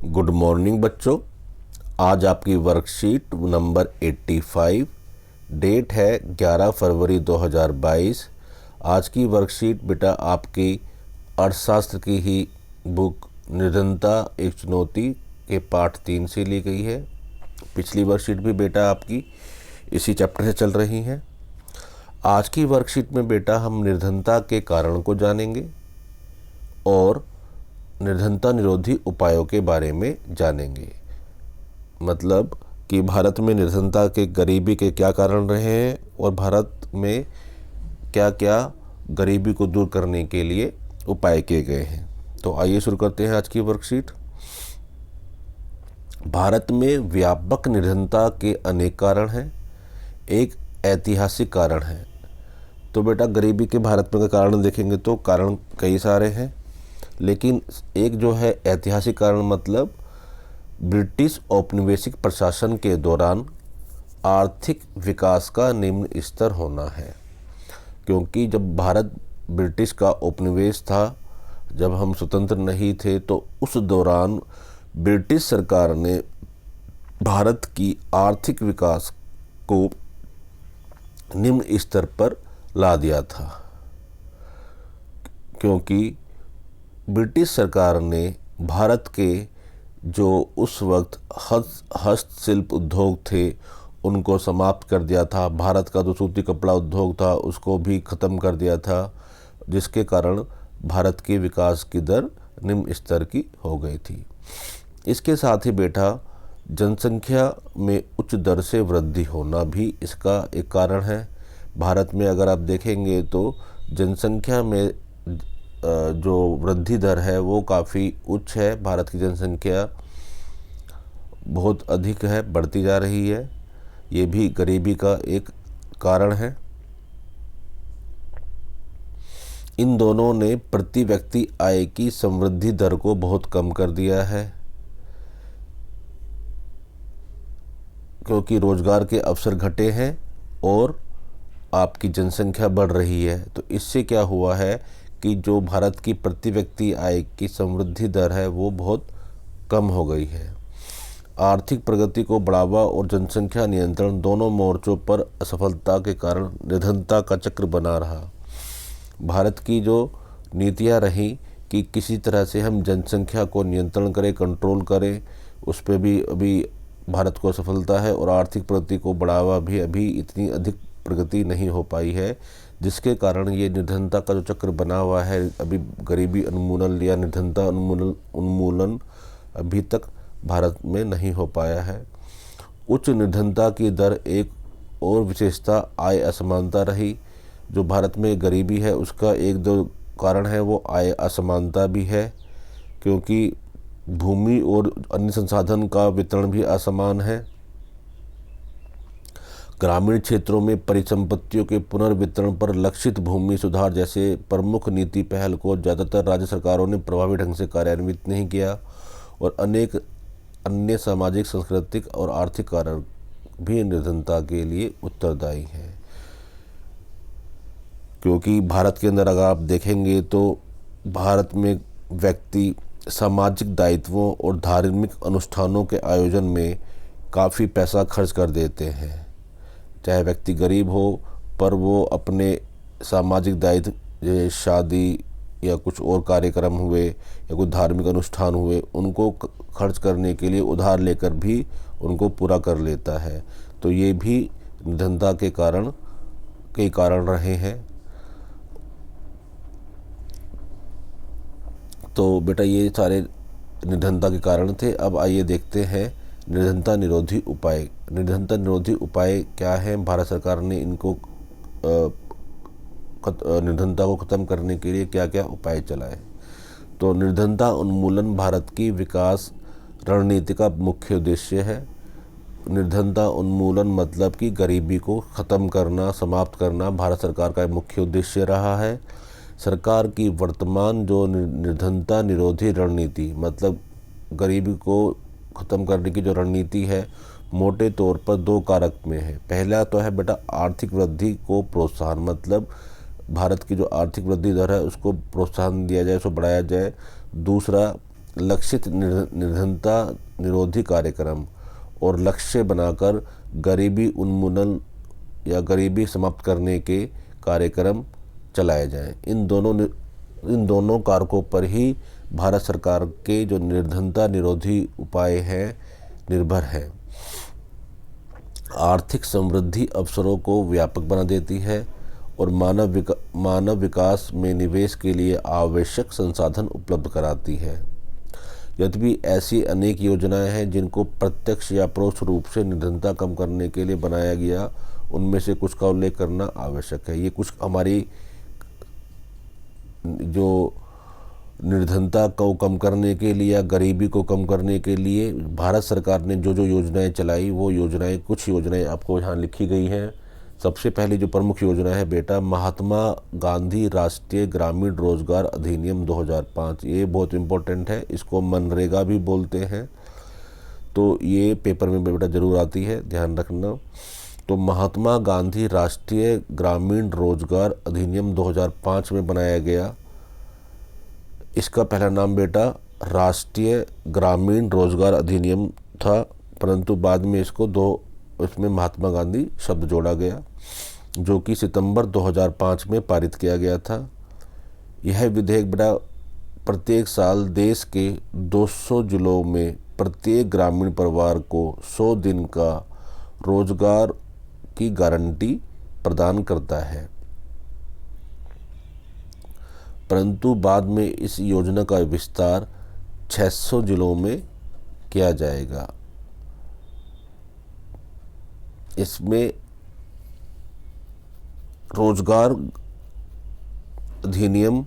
Good morning बच्चों। आज आपकी वर्कशीट नंबर 85, डेट है 11 फरवरी 2022। आज की वर्कशीट बेटा आपकी अर्थशास्त्र की ही बुक निर्धनता एक चुनौती के पाठ 3 से ली गई है। पिछली वर्कशीट भी बेटा आपकी इसी चैप्टर से चल रही है। आज की वर्कशीट में बेटा हम निर्धनता के कारण को जानेंगे और निर्धनता निरोधी उपायों के बारे में जानेंगे। मतलब कि भारत में निर्धनता के गरीबी के क्या कारण रहे हैं और भारत में क्या क्या गरीबी को दूर करने के लिए उपाय किए गए हैं। तो आइए शुरू करते हैं आज की वर्कशीट। भारत में व्यापक निर्धनता के अनेक कारण हैं। एक ऐतिहासिक कारण है। तो बेटा गरीबी के भारत में का कारण देखेंगे तो कारण कई सारे हैं, लेकिन एक जो है ऐतिहासिक कारण मतलब ब्रिटिश औपनिवेशिक प्रशासन के दौरान आर्थिक विकास का निम्न स्तर होना है। क्योंकि जब भारत ब्रिटिश का उपनिवेश था, जब हम स्वतंत्र नहीं थे, तो उस दौरान ब्रिटिश सरकार ने भारत की आर्थिक विकास को निम्न स्तर पर ला दिया था। क्योंकि ब्रिटिश सरकार ने भारत के जो उस वक्त हस्तशिल्प उद्योग थे उनको समाप्त कर दिया था। भारत का जो सूती कपड़ा उद्योग था उसको भी ख़त्म कर दिया था, जिसके कारण भारत के विकास की दर निम्न स्तर की हो गई थी। इसके साथ ही बेटा जनसंख्या में उच्च दर से वृद्धि होना भी इसका एक कारण है। भारत में अगर आप देखेंगे तो जनसंख्या में जो वृद्धि दर है वो काफ़ी उच्च है। भारत की जनसंख्या बहुत अधिक है, बढ़ती जा रही है। ये भी गरीबी का एक कारण है। इन दोनों ने प्रति व्यक्ति आय की समृद्धि दर को बहुत कम कर दिया है, क्योंकि रोजगार के अवसर घटे हैं और आपकी जनसंख्या बढ़ रही है। तो इससे क्या हुआ है कि जो भारत की प्रति व्यक्ति आय की समृद्धि दर है वो बहुत कम हो गई है। आर्थिक प्रगति को बढ़ावा और जनसंख्या नियंत्रण दोनों मोर्चों पर असफलता के कारण निर्धनता का चक्र बना रहा। भारत की जो नीतियां रही कि किसी तरह से हम जनसंख्या को नियंत्रण करें, कंट्रोल करें, उस पर भी अभी भारत को असफलता है और आर्थिक प्रगति को बढ़ावा भी अभी इतनी अधिक प्रगति नहीं हो पाई है, जिसके कारण ये निर्धनता का जो चक्र बना हुआ है, अभी गरीबी उन्मूलन या निर्धनता उन्मूलन अभी तक भारत में नहीं हो पाया है। उच्च निर्धनता की दर एक और विशेषता आय असमानता रही। जो भारत में गरीबी है उसका एक दो कारण है वो आय असमानता भी है, क्योंकि भूमि और अन्य संसाधन का वितरण भी असमान है। ग्रामीण क्षेत्रों में परिसंपत्तियों के पुनर्वितरण पर लक्षित भूमि सुधार जैसे प्रमुख नीति पहल को ज़्यादातर राज्य सरकारों ने प्रभावी ढंग से कार्यान्वित नहीं किया और अनेक अन्य सामाजिक, सांस्कृतिक और आर्थिक कारण भी निर्धनता के लिए उत्तरदायी हैं। क्योंकि भारत के अंदर अगर आप देखेंगे तो भारत में व्यक्ति सामाजिक दायित्वों और धार्मिक अनुष्ठानों के आयोजन में काफ़ी पैसा खर्च कर देते हैं। चाहे व्यक्ति गरीब हो, पर वो अपने सामाजिक दायित्व जैसे शादी या कुछ और कार्यक्रम हुए या कुछ धार्मिक अनुष्ठान हुए, उनको खर्च करने के लिए उधार लेकर भी उनको पूरा कर लेता है। तो ये भी निर्धनता के कारण कई कारण रहे हैं। तो बेटा ये सारे निर्धनता के कारण थे। अब आइए देखते हैं निर्धनता निरोधी उपाय। निर्धनता निरोधी उपाय क्या है? भारत सरकार ने इनको निर्धनता को ख़त्म करने के लिए क्या क्या उपाय चलाए। तो निर्धनता उन्मूलन भारत की विकास रणनीति का मुख्य उद्देश्य है। निर्धनता उन्मूलन मतलब कि गरीबी को ख़त्म करना, समाप्त करना भारत सरकार का मुख्य उद्देश्य रहा है। सरकार की वर्तमान जो निर्धनता निरोधी रणनीति मतलब गरीबी को ख़त्म करने की जो रणनीति है, मोटे तौर पर दो कारक में है। पहला तो है बेटा आर्थिक वृद्धि को प्रोत्साहन, मतलब भारत की जो आर्थिक वृद्धि दर है उसको प्रोत्साहन दिया जाए, उसको बढ़ाया जाए। दूसरा लक्षित निर्धनता निरोधी कार्यक्रम और लक्ष्य बनाकर गरीबी उन्मूलन या गरीबी समाप्त करने के कार्यक्रम चलाए जाएं। इन दोनों कारकों पर ही भारत सरकार के जो निर्धनता निरोधी उपाय हैं निर्भर है। आर्थिक समृद्धि अवसरों को व्यापक बना देती है और मानव विकास में निवेश के लिए आवश्यक संसाधन उपलब्ध कराती है। यद्यपि ऐसी अनेक योजनाएं हैं जिनको प्रत्यक्ष या परोक्ष रूप से निर्धनता कम करने के लिए बनाया गया, उनमें से कुछ का उल्लेख करना आवश्यक है। ये कुछ हमारी जो निर्धनता को कम करने के लिए या गरीबी को कम करने के लिए भारत सरकार ने जो जो योजनाएं चलाई, वो योजनाएं कुछ योजनाएं आपको यहाँ लिखी गई हैं। सबसे पहली जो प्रमुख योजना है बेटा, महात्मा गांधी राष्ट्रीय ग्रामीण रोजगार अधिनियम 2005। ये बहुत इम्पोर्टेंट है, इसको मनरेगा भी बोलते हैं। तो ये पेपर में बेटा ज़रूर आती है, ध्यान रखना। तो महात्मा गांधी राष्ट्रीय ग्रामीण रोजगार अधिनियम 2005 में बनाया गया। इसका पहला नाम बेटा राष्ट्रीय ग्रामीण रोजगार अधिनियम था, परंतु बाद में इसमें महात्मा गांधी शब्द जोड़ा गया, जो कि सितंबर 2005 में पारित किया गया था। यह विधेयक बेटा प्रत्येक साल देश के 200 जिलों में प्रत्येक ग्रामीण परिवार को 100 दिन का रोजगार की गारंटी प्रदान करता है, परंतु बाद में इस योजना का विस्तार 600 जिलों में किया जाएगा। इसमें रोजगार अधिनियम,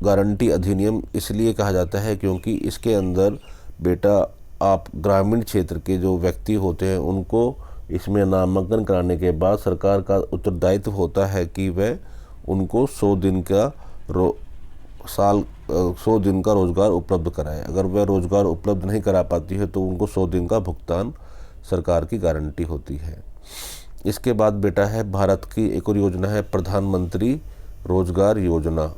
गारंटी अधिनियम इसलिए कहा जाता है क्योंकि इसके अंदर बेटा आप ग्रामीण क्षेत्र के जो व्यक्ति होते हैं उनको इसमें नामांकन कराने के बाद सरकार का उत्तरदायित्व होता है कि वह उनको 100 दिन का 100 दिन का रोज़गार उपलब्ध कराए। अगर वह रोज़गार उपलब्ध नहीं करा पाती है तो उनको 100 दिन का भुगतान सरकार की गारंटी होती है। इसके बाद बेटा है भारत की एक और योजना है प्रधानमंत्री रोजगार योजना।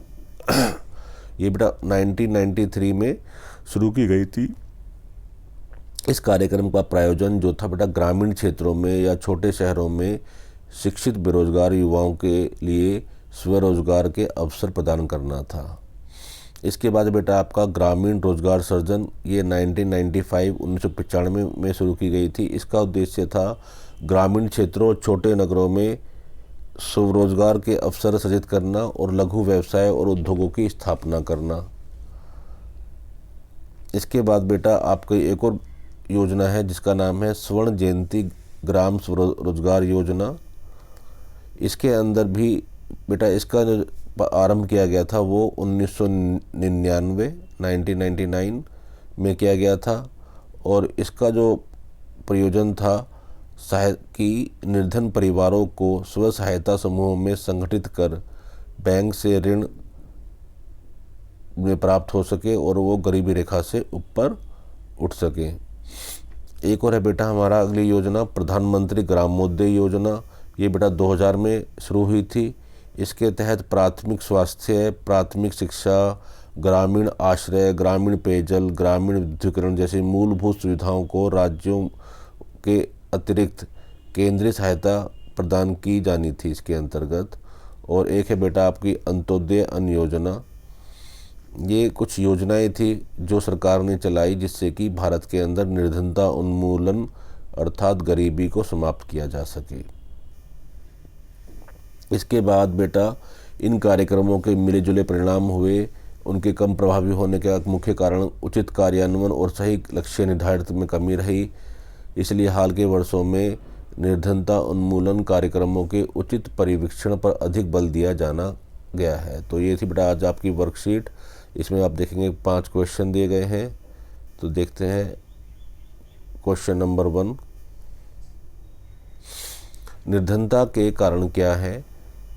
ये बेटा 1993 में शुरू की गई थी। इस कार्यक्रम का प्रायोजन जो था बेटा ग्रामीण क्षेत्रों में या छोटे शहरों में शिक्षित बेरोजगार युवाओं के लिए स्वरोजगार के अवसर प्रदान करना था। इसके बाद बेटा आपका ग्रामीण रोजगार सृजन, ये 1995 में शुरू की गई थी। इसका उद्देश्य था ग्रामीण क्षेत्रों और छोटे नगरों में स्वरोजगार के अवसर सृजित करना और लघु व्यवसाय और उद्योगों की स्थापना करना। इसके बाद बेटा आपकी एक और योजना है जिसका नाम है स्वर्ण जयंती ग्राम स्वरोजगार योजना। इसके अंदर भी बेटा इसका जो आरंभ किया गया था वो 1999 में किया गया था और इसका जो प्रयोजन था कि निर्धन परिवारों को स्व सहायता समूहों में संगठित कर बैंक से ऋण में प्राप्त हो सके और वो गरीबी रेखा से ऊपर उठ सके। एक और है बेटा हमारा अगली योजना प्रधानमंत्री ग्रामोदय योजना। ये बेटा 2000 में शुरू हुई थी। इसके तहत प्राथमिक स्वास्थ्य, प्राथमिक शिक्षा, ग्रामीण आश्रय, ग्रामीण पेयजल, ग्रामीण विद्युतीकरण जैसी मूलभूत सुविधाओं को राज्यों के अतिरिक्त केंद्रीय सहायता प्रदान की जानी थी इसके अंतर्गत। और एक है बेटा आपकी अंत्योदय अन्न योजना। ये कुछ योजनाएं थी जो सरकार ने चलाई जिससे कि भारत के अंदर निर्धनता उन्मूलन अर्थात गरीबी को समाप्त किया जा सके। इसके बाद बेटा इन कार्यक्रमों के मिले जुले परिणाम हुए। उनके कम प्रभावी होने का मुख्य कारण उचित कार्यान्वयन और सही लक्ष्य निर्धारित में कमी रही। इसलिए हाल के वर्षों में निर्धनता उन्मूलन कार्यक्रमों के उचित परिवीक्षण पर अधिक बल दिया जाना गया है। तो ये थी बेटा आज आपकी वर्कशीट। इसमें आप देखेंगे 5 क्वेश्चन दिए गए हैं। तो देखते हैं क्वेश्चन नंबर 1, निर्धनता के कारण क्या है।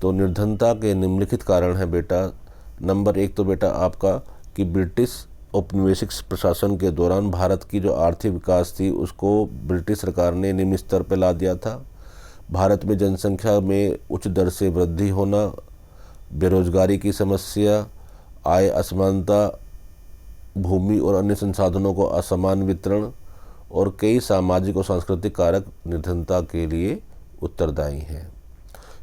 तो निर्धनता के निम्नलिखित कारण है बेटा। नंबर 1 तो बेटा आपका कि ब्रिटिश औपनिवेशिक प्रशासन के दौरान भारत की जो आर्थिक विकास थी उसको ब्रिटिश सरकार ने निम्न स्तर पर ला दिया था। भारत में जनसंख्या में उच्च दर से वृद्धि होना, बेरोजगारी की समस्या, आय असमानता भूमि और अन्य संसाधनों को असमान वितरण और कई सामाजिक और सांस्कृतिक कारक निर्धनता के लिए उत्तरदायी हैं।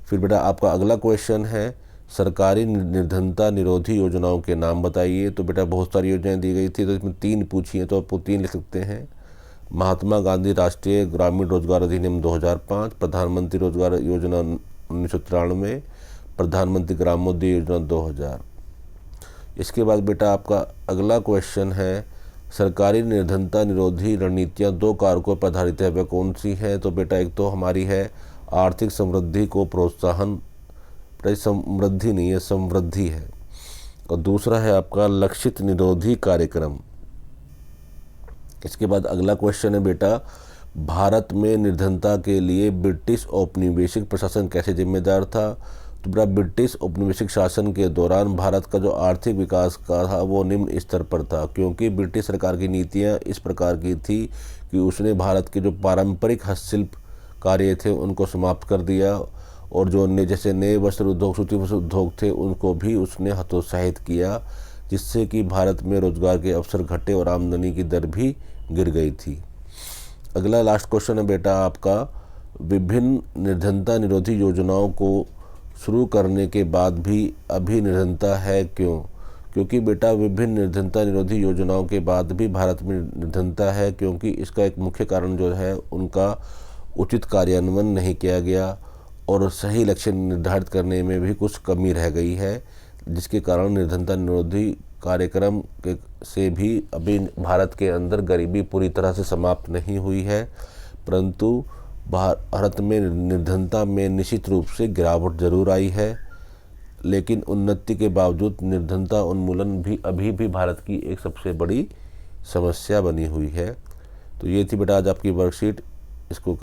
फिर बेटा आपका अगला क्वेश्चन है, सरकारी निर्धनता निरोधी योजनाओं के नाम बताइए। तो बेटा बहुत सारी योजनाएं दी गई थी, तो इसमें 3 पूछी हैं, तो आपको 3 लिख सकते हैं। महात्मा गांधी राष्ट्रीय ग्रामीण रोजगार अधिनियम 2005, प्रधानमंत्री रोजगार योजना 1993, प्रधानमंत्री ग्रामोदय योजना 2000। इसके बाद बेटा आपका अगला क्वेश्चन है, सरकारी निर्धनता निरोधी रणनीतियाँ 2 कारकों पर आधारित है, वह कौन सी है। तो बेटा एक तो हमारी है आर्थिक समृद्धि को प्रोत्साहन, समृद्धि नहीं है समृद्धि है, और दूसरा है आपका लक्षित निरोधी कार्यक्रम। इसके बाद अगला क्वेश्चन है बेटा, भारत में निर्धनता के लिए ब्रिटिश औपनिवेशिक प्रशासन कैसे जिम्मेदार था। तो बेटा ब्रिटिश औपनिवेशिक शासन के दौरान भारत का जो आर्थिक विकास का था वो निम्न स्तर पर था, क्योंकि ब्रिटिश सरकार की नीतियां इस प्रकार की थी कि उसने भारत के जो पारंपरिक हस्तशिल्प कार्य थे उनको समाप्त कर दिया, और जो अन्य जैसे नए वस्त्र उद्योग, सूती वस्त्र उद्योग थे उनको भी उसने हतोत्साहित किया, जिससे कि भारत में रोजगार के अवसर घटे और आमदनी की दर भी गिर गई थी। अगला लास्ट क्वेश्चन है बेटा आपका, विभिन्न निर्धनता निरोधी योजनाओं को शुरू करने के बाद भी अभी निर्धनता है क्यों। क्योंकि बेटा विभिन्न निर्धनता निरोधी योजनाओं के बाद भी भारत में निर्धनता है, क्योंकि इसका एक मुख्य कारण जो है उनका उचित कार्यान्वयन नहीं किया गया और सही लक्ष्य निर्धारित करने में भी कुछ कमी रह गई है, जिसके कारण निर्धनता निरोधी कार्यक्रम से भी अभी भारत के अंदर गरीबी पूरी तरह से समाप्त नहीं हुई है, परंतु भारत में निर्धनता में निश्चित रूप से गिरावट जरूर आई है। लेकिन उन्नति के बावजूद निर्धनता उन्मूलन भी अभी भी भारत की एक सबसे बड़ी समस्या बनी हुई है। तो ये थी बेटा आज आपकी वर्कशीट, इसको